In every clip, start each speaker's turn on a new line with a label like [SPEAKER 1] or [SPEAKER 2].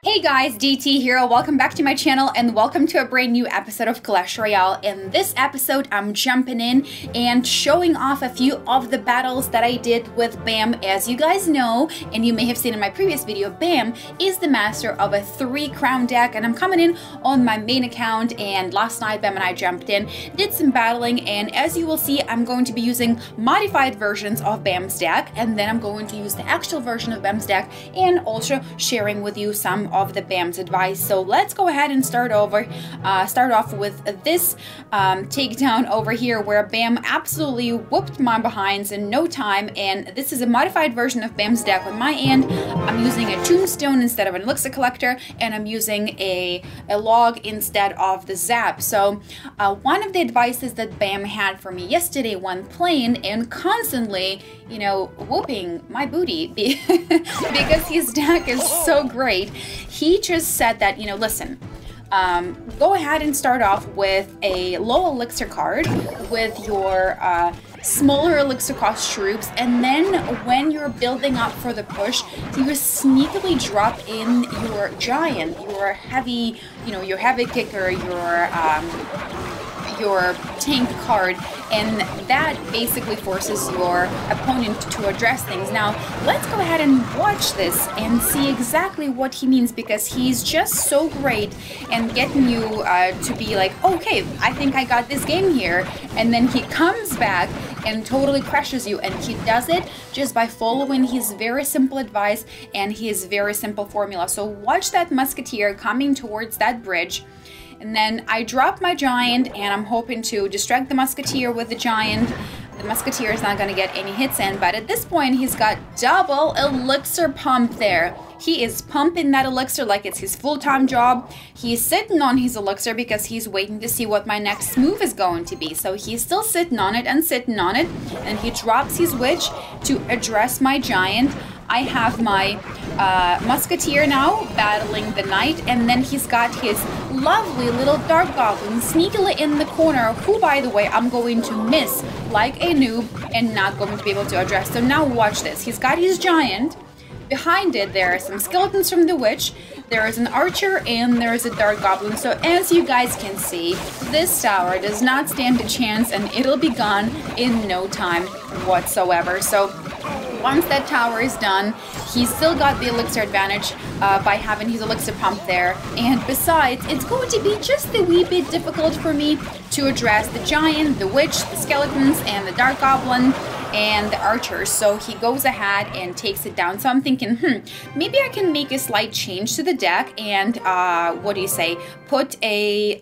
[SPEAKER 1] Hey guys, DT here. Welcome back to my channel and welcome to a brand new episode of Clash Royale. In this episode, I'm jumping in and showing off a few of the battles that I did with Bam. As you guys know, and you may have seen in my previous video, Bam is the master of a 3-crown deck, and I'm coming in on my main account, and last night Bam and I jumped in, did some battling, and as you will see, I'm going to be using modified versions of Bam's deck, and then I'm going to use the actual version of Bam's deck and also sharing with you some of the Bam's advice. So let's go ahead and start off with this takedown over here where Bam absolutely whooped my behinds in no time, and this is a modified version of Bam's deck. On my end, I'm using a tombstone instead of an elixir collector, and I'm using a log instead of the zap. So one of the advices that Bam had for me yesterday when playing and constantly, you know, whooping my booty because his deck is so great, he just said that, you know, listen, go ahead and start off with a low elixir card with your smaller elixir cost troops, and then when you're building up for the push, you sneakily drop in your giant, your heavy, you know, your heavy kicker, your tank card, and that basically forces your opponent to address things. Now let's go ahead and watch this and see exactly what he means, because he's just so great and getting you to be like, okay, I think I got this game here, and then he comes back and totally crushes you, and he does it just by following his very simple advice and his very simple formula. So watch that musketeer coming towards that bridge, and then I drop my giant, and I'm hoping to distract the musketeer with the giant. The musketeer is not going to get any hits in, but at this point he's got double elixir pump there. He is pumping that elixir like it's his full-time job. He's sitting on his elixir because he's waiting to see what my next move is going to be. So he's still sitting on it and sitting on it, and he drops his witch to address my giant. I have my musketeer now battling the knight, and then he's got his lovely little dark goblin sneakily in the corner, who, by the way, I'm going to miss like a noob and not going to be able to address. So now watch this. He's got his giant. Behind it, there are some skeletons from the witch, there is an archer, and there is a dark goblin. So as you guys can see, this tower does not stand a chance, and it'll be gone in no time whatsoever. So once that tower is done, he's still got the elixir advantage by having his elixir pump there. And besides, it's going to be just a wee bit difficult for me to address the giant, the witch, the skeletons, and the dark goblin, and the archers. So he goes ahead and takes it down. So I'm thinking, maybe I can make a slight change to the deck and, what do you say, put a,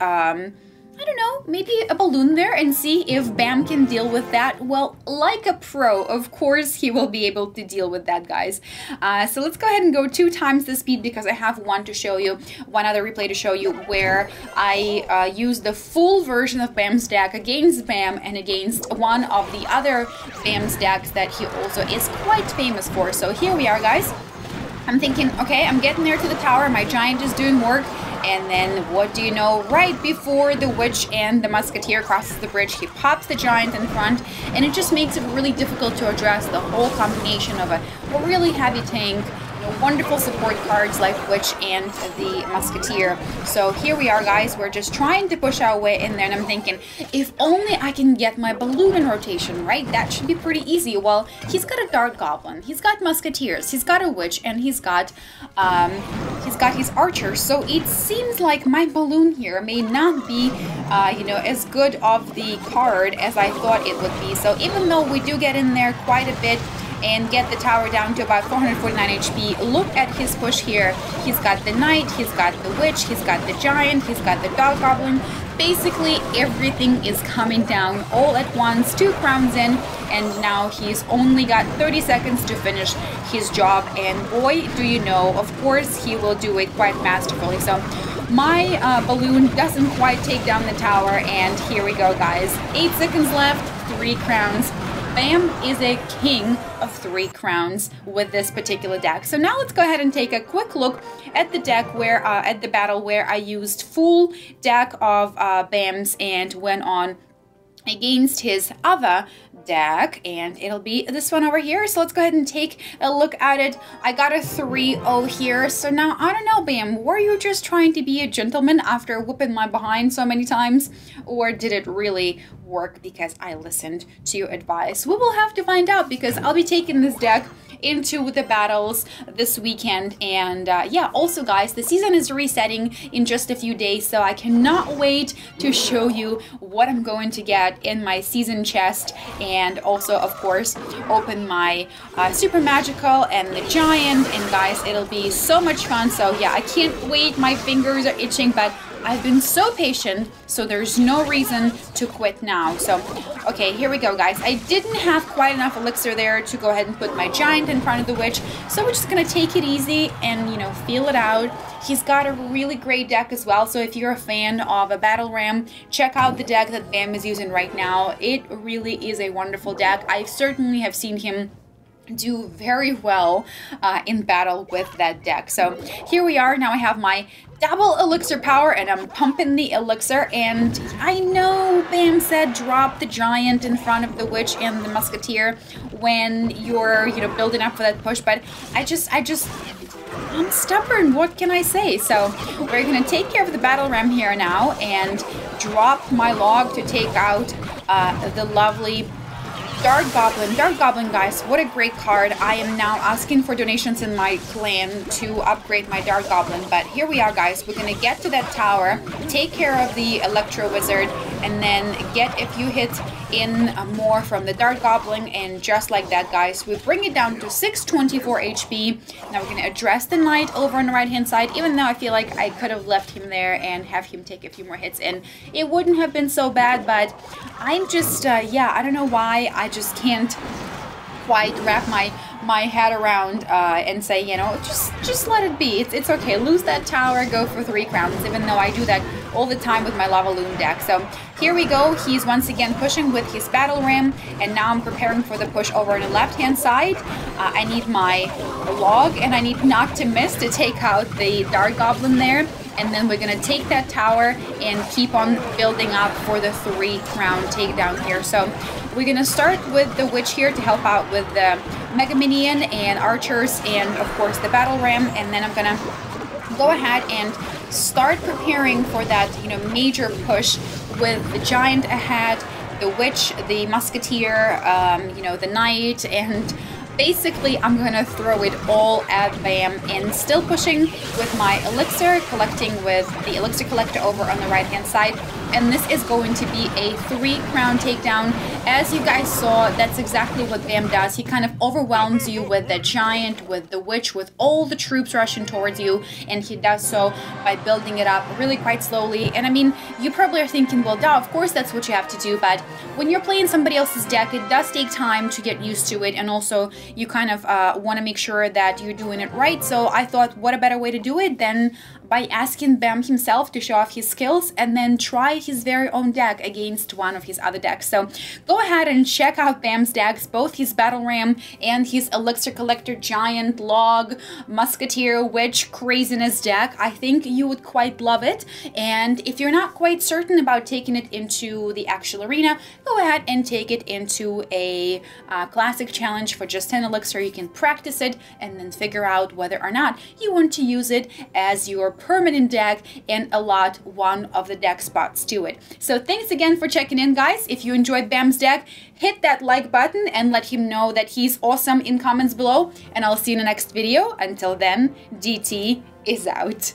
[SPEAKER 1] I don't know, maybe a balloon there and see if Bam can deal with that. Well, like a pro, of course he will be able to deal with that, guys. So let's go ahead and go 2 times the speed, because I have one to show you, one other replay to show you where I use the full version of Bam's deck against Bam and against one of the other Bam's decks that he also is quite famous for. So here we are, guys. I'm thinking, okay, I'm getting there to the tower, my giant is doing work, and then what do you know, right before the witch and the musketeer crosses the bridge, he pops the giant in front, and it just makes it really difficult to address the whole combination of a really heavy tank, wonderful support cards like Witch and the Musketeer. So here we are, guys. We're just trying to push our way in there, and I'm thinking, if only I can get my balloon in rotation, right? That should be pretty easy. Well, he's got a Dark Goblin, he's got Musketeers, he's got a Witch, and he's got his Archers. So it seems like my balloon here may not be, you know, as good of the card as I thought it would be. So even though we do get in there quite a bit and get the tower down to about 449 HP. Look at his push here. He's got the knight, he's got the witch, he's got the giant, he's got the dog goblin. Basically everything is coming down all at once, 2 crowns in, and now he's only got 30 seconds to finish his job, and boy do you know, of course he will do it quite masterfully. So my balloon doesn't quite take down the tower, and here we go, guys. 8 seconds left, 3 crowns. Bam is a king of 3 crowns with this particular deck. So now let's go ahead and take a quick look at the deck where, at the battle where I used full deck of Bams and went on against his other deck, and it'll be this one over here. So let's go ahead and take a look at it. I got a 3-0 here. So now, I don't know, Bam, were you just trying to be a gentleman after whooping my behind so many times? Or did it really work because I listened to your advice? We will have to find out, because I'll be taking this deck into the battles this weekend. And yeah, also guys, the season is resetting in just a few days, so I cannot wait to show you what I'm going to get in my season chest, and also of course open my super magical and the giant. And guys, it'll be so much fun. So yeah, I can't wait. My fingers are itching, but I've been so patient, so there's no reason to quit now. So, okay, here we go, guys. I didn't have quite enough elixir there to go ahead and put my giant in front of the witch, so we're just gonna take it easy and, you know, feel it out. He's got a really great deck as well, so if you're a fan of a battle ram, check out the deck that Bam is using right now. It really is a wonderful deck. I certainly have seen him do very well in battle with that deck. So here we are. Now I have my double elixir power, and I'm pumping the elixir. And I know Bam said drop the giant in front of the witch and the musketeer when you're, you know, building up for that push, but I'm stubborn. What can I say? So we're gonna take care of the battle ram here now and drop my log to take out the lovely Dark Goblin. Dark Goblin, guys, what a great card. I am now asking for donations in my clan to upgrade my Dark Goblin. But here we are, guys. We're going to get to that tower, take care of the Electro Wizard, and then get a few hits in more from the Dark Goblin. And just like that, guys, we bring it down to 624 HP. Now we're going to address the Knight over on the right-hand side, even though I feel like I could have left him there and have him take a few more hits, and it wouldn't have been so bad. But I'm just, yeah, I don't know why. I just can't quite wrap my head around and say, you know, just let it be. It's okay. Lose that tower, go for 3 crowns, even though I do that all the time with my Lava Loon deck. So here we go. He's once again pushing with his battle ram, and now I'm preparing for the push over on the left-hand side. I need my log, and I need not to miss to take out the Dark Goblin there. And then we're gonna take that tower and keep on building up for the 3 crown takedown here. So we're gonna start with the witch here to help out with the Mega Minion and archers and of course the battle ram, and then I'm gonna go ahead and start preparing for that, you know, major push with the giant ahead, the witch, the musketeer, you know, the knight, and basically I'm gonna throw it all at Bam, and still pushing with my elixir, collecting with the elixir collector over on the right hand side. And this is going to be a 3 crown takedown. As you guys saw, that's exactly what Bam does. He kind of overwhelms you with the giant, with the witch, with all the troops rushing towards you, and he does so by building it up really quite slowly. And I mean, you probably are thinking, well, duh, of course that's what you have to do, but when you're playing somebody else's deck, it does take time to get used to it, and also you kind of want to make sure that you're doing it right. So I thought, what a better way to do it than by asking Bam himself to show off his skills and then try his very own deck against one of his other decks. So go ahead and check out Bam's decks, both his battle ram and his elixir collector, giant, log, musketeer, witch craziness deck. I think you would quite love it. And if you're not quite certain about taking it into the actual arena, go ahead and take it into a classic challenge for just 10 elixir. You can practice it and then figure out whether or not you want to use it as your permanent deck and allot one of the deck spots to it. So thanks again for checking in, guys. If you enjoyed Bam's deck, hit that like button and let him know that he's awesome in comments below, and I'll see you in the next video. Until then, DT is out.